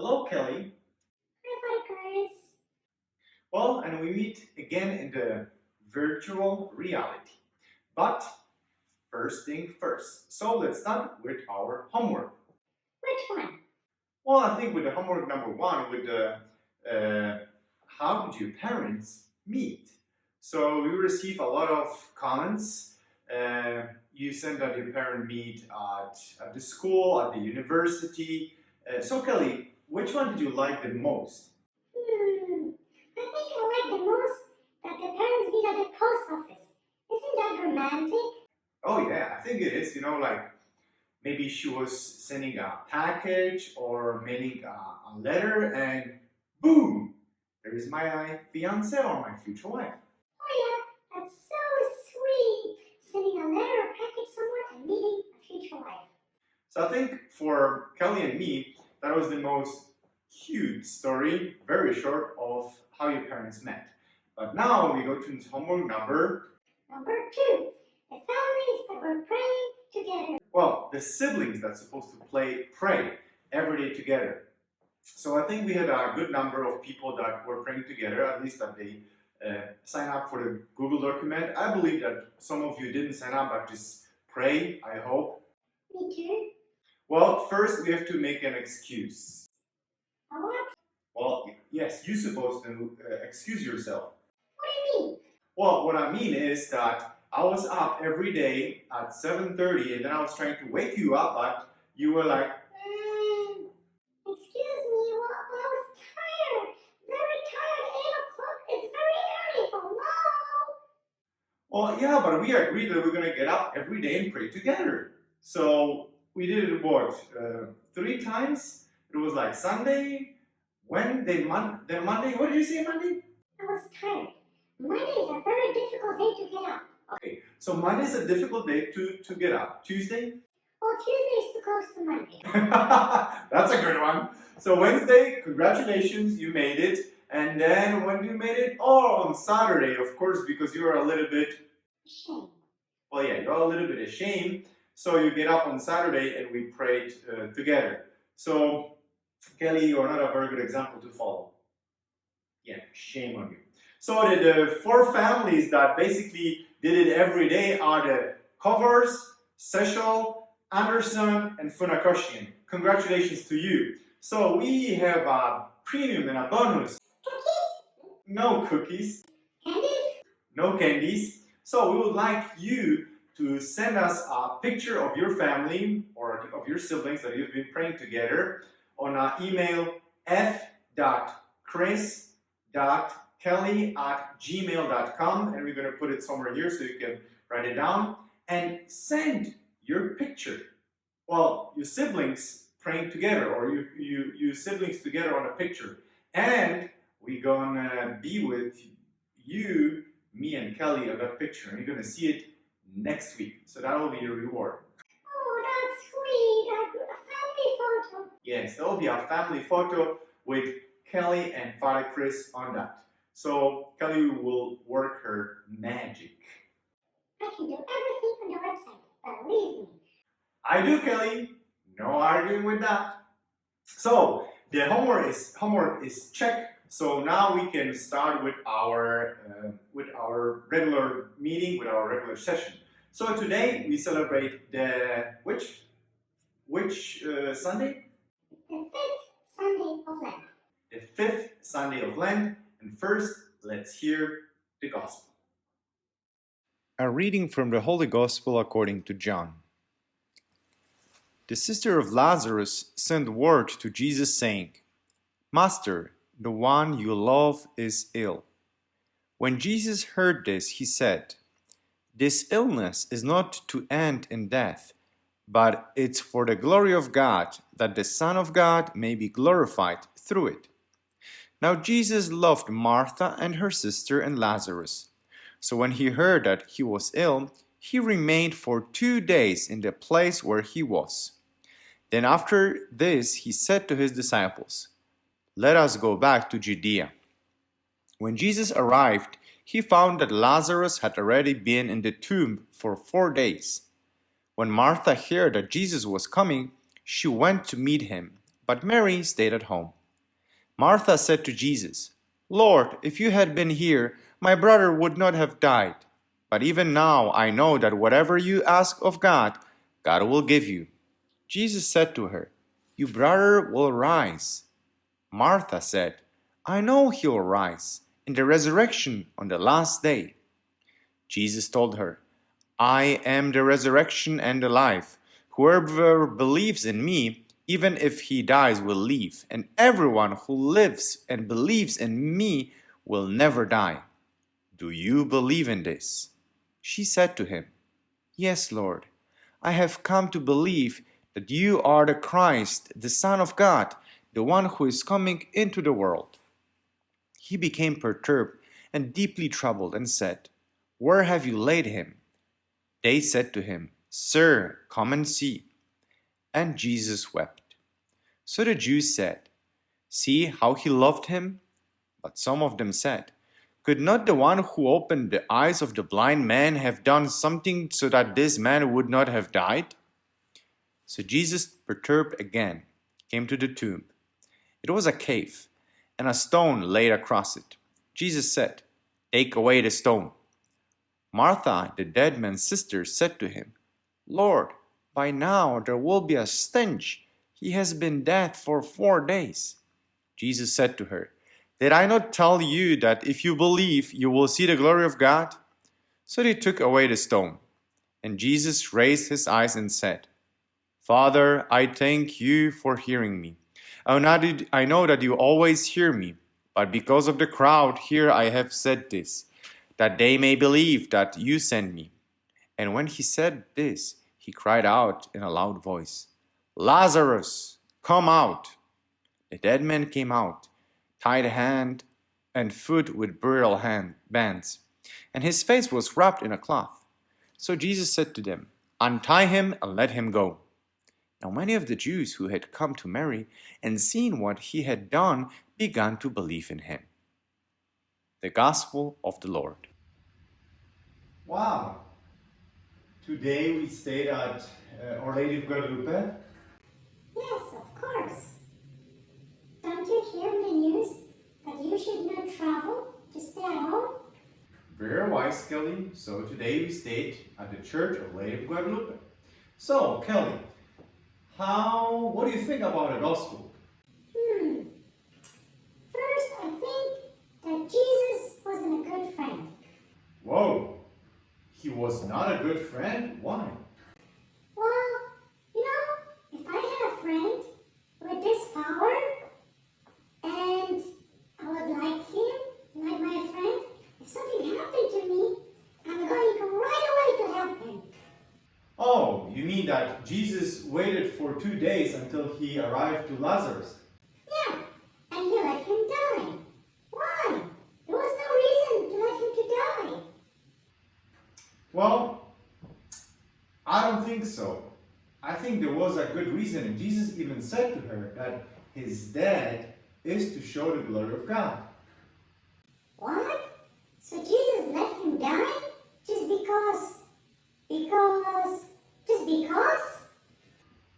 Hello, Kelly. Hi, Kris. Well, and we meet again in the virtual reality. But first thing first. So let's start with our homework. Which one? Well, I think with the homework number one, with the how did your parents meet? So we receive a lot of comments. You said that your parents meet at the school, at the university. So Kelly, which one did you like the most? I think I like the most that the parents meet at the post office. Isn't that romantic? Oh yeah, I think it is. Like maybe she was sending a package or mailing a letter, and boom, there is my fiance or my future wife. Oh yeah, that's so sweet. Sending a letter or package somewhere and meeting a future wife. So I think for Kelly and me, that was the most cute story, very short, of how your parents met. But now we go to homework number. Number 2, the families that were praying together. Well, the siblings that's supposed to pray every day together. So I think we had a good number of people that were praying together, at least that they sign up for the Google document. I believe that some of you didn't sign up, but just pray, I hope. Me too. Well, first we have to make an excuse. A what? Well, yes, you're supposed to excuse yourself. What do you mean? Well, what I mean is that I was up every day at 7:30 and then I was trying to wake you up, but you were like, Excuse me, well, I was tired. Very tired. 8 o'clock. It's very early. Oh no. well, yeah, but we agreed that we're going to get up every day and pray together. So we did it, what, 3 times? It was like Sunday, Wednesday, then Monday. What did you say, Monday? I was tired. Monday is a very difficult day to get up. Okay, so Monday is a difficult day to get up. Tuesday? Well, Tuesday is too close to Monday. That's a good one. So Wednesday, congratulations, you made it. And then when you made it? Oh, on Saturday, of course, because you are a little bit, Shame. well, yeah, you're a little bit ashamed. So you get up on Saturday and we prayed together. So, Kelly, you're not a very good example to follow. Yeah, shame on you. So the 4 families that basically did it every day are the Covers, Sechel, Anderson, and Funakoshian. Congratulations to you. So we have a premium and a bonus. Cookies? No cookies, Candies? no candies. So we would like you to send us a picture of your family or of your siblings that you've been praying together on our email f.kris.kelly@gmail.com, and we're going to put it somewhere here so you can write it down and send your picture. Well, your siblings praying together, or you siblings together on a picture, and we're gonna be with you, me and Kelly, on that picture, and you're gonna see it next week. So that will be your reward. Oh, that's sweet. A family photo. Yes, that will be our family photo with Kelly and Father Kris on that. So Kelly will work her magic. I can do everything on the website. Believe me. I do, Kelly. No arguing with that. So the homework is checked. So now we can start with our regular meeting, with our regular session. So today we celebrate the which Sunday? The 5th Sunday of Lent. The 5th Sunday of Lent. And first, let's hear the Gospel. A reading from the Holy Gospel according to John. The sister of Lazarus sent word to Jesus saying, "Master, the one you love is ill." When Jesus heard this, he said, "This illness is not to end in death, but it's for the glory of God, that the Son of God may be glorified through it." Now Jesus loved Martha and her sister and Lazarus. So when he heard that he was ill, he remained for 2 days in the place where he was. Then after this he said to his disciples, "Let us go back to Judea." When Jesus arrived, he found that Lazarus had already been in the tomb for 4 days. When Martha heard that Jesus was coming, she went to meet him, but Mary stayed at home. Martha said to Jesus, "Lord, if you had been here, my brother would not have died. But even now I know that whatever you ask of God, God will give you." Jesus said to her, "Your brother will rise." Martha said, "I know he will rise in the resurrection on the last day." Jesus told her, "I am the resurrection and the life. Whoever believes in me, even if he dies, will live, and everyone who lives and believes in me will never die. Do you believe in this?" She said to him, "Yes, Lord. I have come to believe that you are the Christ, the Son of God, the one who is coming into the world." He became perturbed and deeply troubled and said, "Where have you laid him?" They said to him, "Sir, come and see." And Jesus wept. So the Jews said, "See how he loved him?" But some of them said, "Could not the one who opened the eyes of the blind man have done something so that this man would not have died?" So Jesus, perturbed again, came to the tomb. It was a cave, and a stone laid across it. Jesus said, "Take away the stone." Martha, the dead man's sister, said to him, "Lord, by now there will be a stench. He has been dead for 4 days." Jesus said to her, "Did I not tell you that if you believe, you will see the glory of God?" So they took away the stone. And Jesus raised his eyes and said, "Father, I thank you for hearing me. I know that you always hear me, but because of the crowd here I have said this, that they may believe that you sent me." And when he said this, he cried out in a loud voice, "Lazarus, come out!" The dead man came out, tied hand and foot with burial bands, and his face was wrapped in a cloth. So Jesus said to them, "Untie him and let him go." Now many of the Jews who had come to Mary and seen what he had done began to believe in him. The Gospel of the Lord. Wow! Today we stayed at Our Lady of Guadalupe. Yes, of course. Don't you hear in the news that you should not travel to stay at home? Very wise, Kelly. So today we stayed at the Church of Lady of Guadalupe. So, Kelly, what do you think about the Gospel? First, I think that Jesus wasn't a good friend. Whoa! He was not a good friend? Why? Well, if I had a friend with this power and I would like him, like my friend, if something happened to me, I'm going right away to help him. Oh, you mean that Jesus waited for 2 days until he arrived to Lazarus? Yeah, and he let him die. Why? There was no reason to let him to die. Well, I don't think so. I think there was a good reason, and Jesus even said to her that his death is to show the glory of God. What? So Jesus let him die just because? Just because?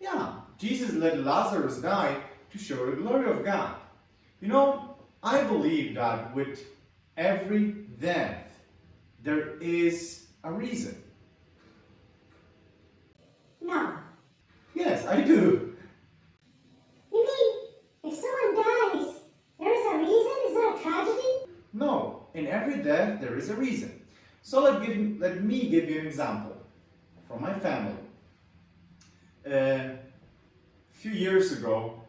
Yeah, Jesus let Lazarus die to show the glory of God. I believe that with every death, there is a reason. No. Yes, I do. You mean if someone dies, there is a reason? Is that a tragedy? No, in every death, there is a reason. So let me give you an example from my family. A few years ago,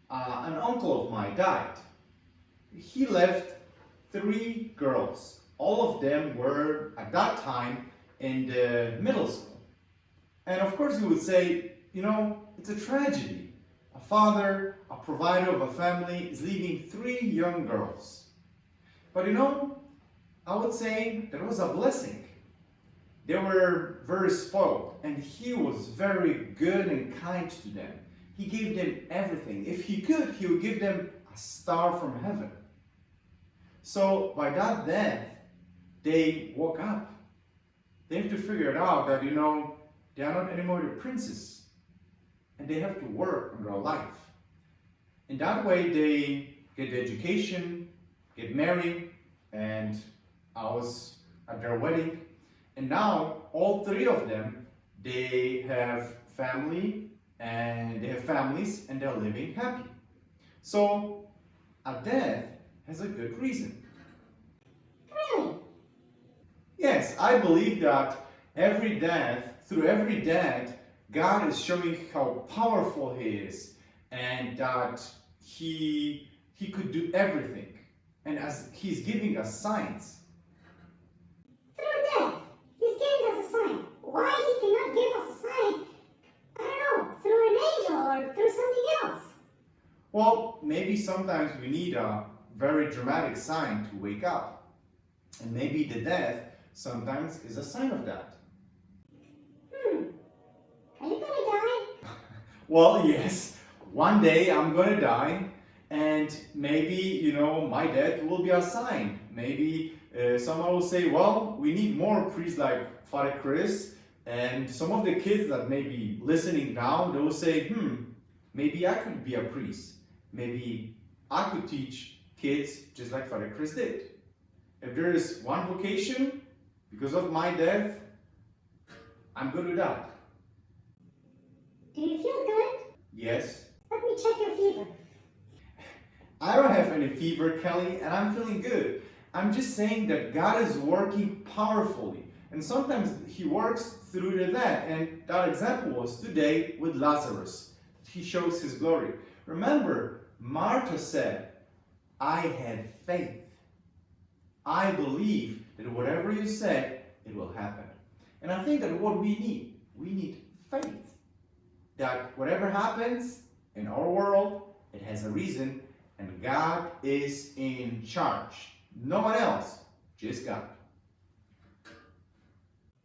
an uncle of mine died. He left 3 girls. All of them were, at that time, in the middle school. And of course you would say, it's a tragedy. A father, a provider of a family is leaving 3 young girls. But I would say that was a blessing. They were very spoiled, and he was very good and kind to them. He gave them everything. If he could, he would give them a star from heaven. So by that death, they woke up. They have to figure it out that, they are not anymore the princes. And they have to work on their life. And that way they get the education, get married, and I was at their wedding. And now all three of them, they have family and they have families and they're living happy. So a death has a good reason. Really? Yes, I believe that through every death, God is showing how powerful He is and that He could do everything. And as He's giving us signs. Through death, He's giving us a sign. Why He cannot give us a sign, I don't know, through an angel or through something else? Well, maybe sometimes we need a very dramatic sign to wake up. And maybe the death sometimes is a sign of that. Are you gonna die? Well, yes, one day I'm gonna die, and maybe, my death will be a sign. Maybe someone will say, well, we need more priests like Father Kris, and some of the kids that may be listening now, they will say, maybe I could be a priest. Maybe I could teach kids just like Father Kris did. If there is one vocation, because of my death, I'm going to die. Do you feel good? Yes. Let me check your fever. I don't have any fever, Kelly, and I'm feeling good. I'm just saying that God is working powerfully. And sometimes He works through the death. And that example was today with Lazarus. He shows His glory. Remember, Martha said, I had faith. I believe that whatever you said, it will happen. And I think that what we need faith. That whatever happens in our world, it has a reason, and God is in charge. No one else, just God.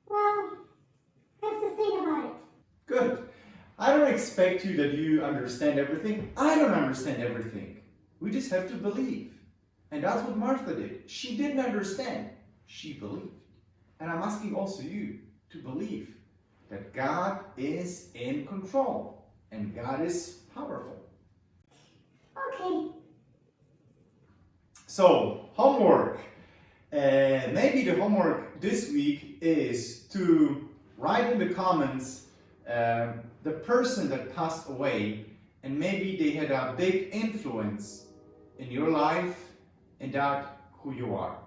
Well, I have to think about it. Good. I don't expect you that you understand everything. I don't understand everything. We just have to believe. And that's what Martha did. She didn't understand. She believed. And I'm asking also you to believe that God is in control and God is powerful. Okay. So, homework. Maybe the homework this week is to write in the comments the person that passed away, and maybe they had a big influence in your life and that who you are.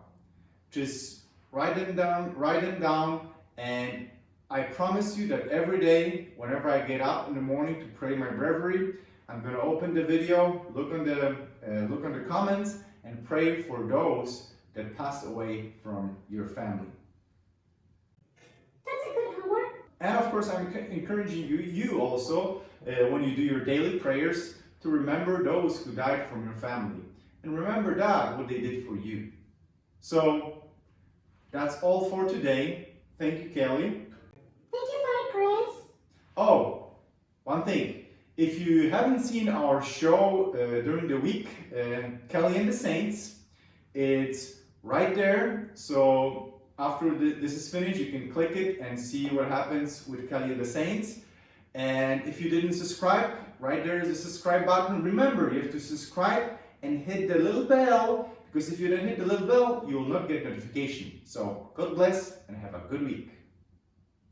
Just write them down, and I promise you that every day, whenever I get up in the morning to pray my breviary, I'm going to open the video, look on the comments, and pray for those that passed away from your family. That's a good homework. And of course, I'm encouraging you also, when you do your daily prayers, to remember those who died from your family. And remember that, what they did for you. So, that's all for today. Thank you, Kelly. Thank you, Father Kris. Oh, one thing. If you haven't seen our show during the week, Kelly and the Saints, it's right there. So after this is finished, you can click it and see what happens with Kelly and the Saints. And if you didn't subscribe, right there is a subscribe button. Remember, you have to subscribe and hit the little bell, because if you don't hit the little bell, you will not get notification. So God bless and have a good week.